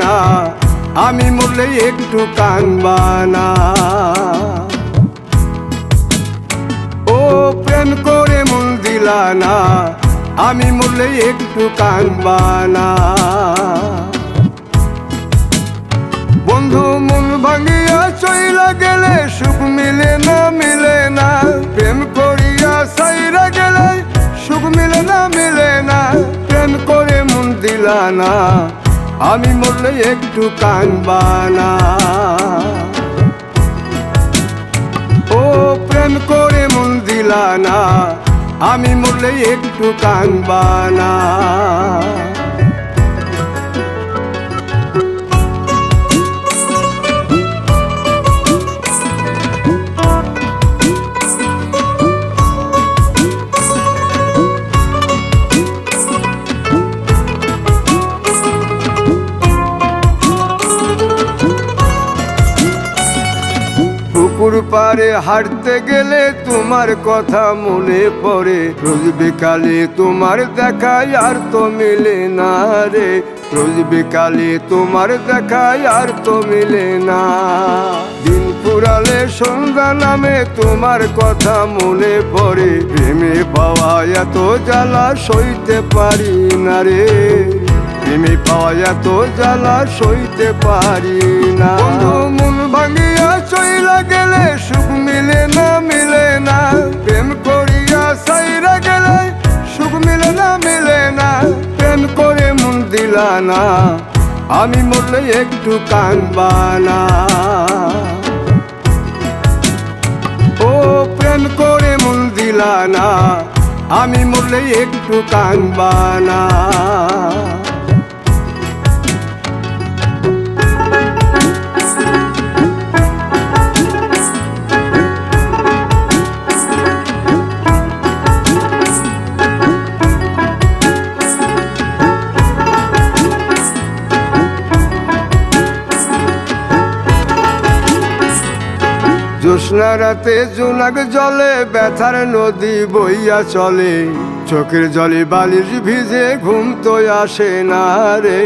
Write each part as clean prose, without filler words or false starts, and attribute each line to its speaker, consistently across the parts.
Speaker 1: না, আমি মরলে একটু কানবা না। ও প্রেম করে মন দিলা না, আমি মরলে একটু কানবা না। বন্ধু মন ভাঙিয়া চইলা গেলে সুখ মিলে না, মিলে না। প্রেম করিয়া সাইরা গেলে সুখ মিলে না, মিলে না। প্রেম করে মন দিলা না, আমি মরলে একটু কানবা না। ও প্রেম করে মন দিলা না, আমি মরলে একটু কানবা না। পুকুর পাড়ে হাঁটতে গেলে তোমার কথা মনে পড়ে, রোজ বিকালে তোমার দেখায় আর তো মিলে না রে। রোজ বিকালে তোমার দেখায় আর তো মিলে না। দিন ফুরালে সন্ধ্যা নামে তোমার কথা মনে পড়ে, প্রেমে পাওয়া এত জ্বালা সইতে পারি না রে। প্রেমে পাওয়া এত জ্বালা সইতে পারি না। মন ভাঙিয়া চইলা গেলে সুখ মিলে না, মিলে না। প্রেম করিয়া সাইরা গেলে সুখ মিলে না, মিলে না। প্রেম করে মন দিলা না, আমি মরলে একটু কানবা না। ও প্রেম করে মন দিলা না, আমি মরলে একটু কানবা না। জ্যোৎস্না রাতে জোনাক জলে ব্যথার নদী বইয়া চলে, চোখের জলে বালিশ ভিজে ঘুম তো আসে না রে।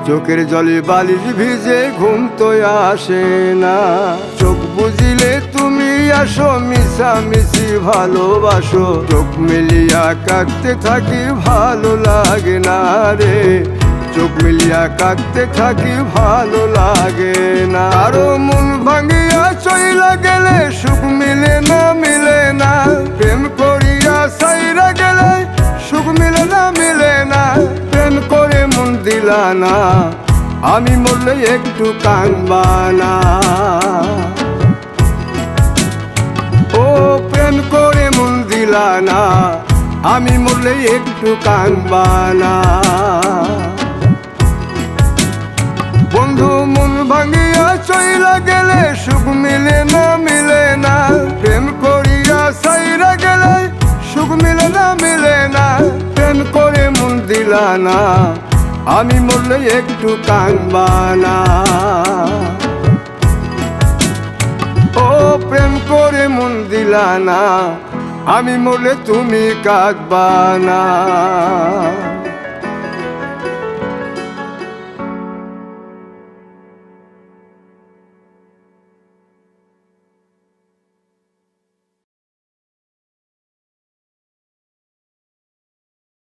Speaker 1: চোখের জলে বালিশ ভিজে ঘুম তো আসে না। চোখ বুঝিলে তুমি আসো, মিশামিশি ভালোবাসো। চোখ মিলিয়া কাঁদতে থাকি ভালো লাগে না রে। চোখ মিলিয়া কাঁদতে থাকি ভালো লাগে না। আরো মন ভাঙিয়া চইলা গেলে সুখ মিলে না, মিলে না। প্রেম করিয়া সাইরা গেলে সুখ মিলে না, মিলে না। প্রেম করে মন দিলা না, আমি মরলে একটু কানবা না। ও প্রেম করে মন দিলা না, আমি মরলে একটু কানবা না। বন্ধু মন ভাঙিয়া চইলা গেলে সুখ মিলে না, মিলে না। প্রেম করিয়া সাইরা গেলে সুখ মিলে না, মিলে না। প্রেম করে মন দিলা না, আমি মরলে একটু কানবা না। ও প্রেম করে মন দিলা না, আমি মরলে তুমি কাঁদবা না।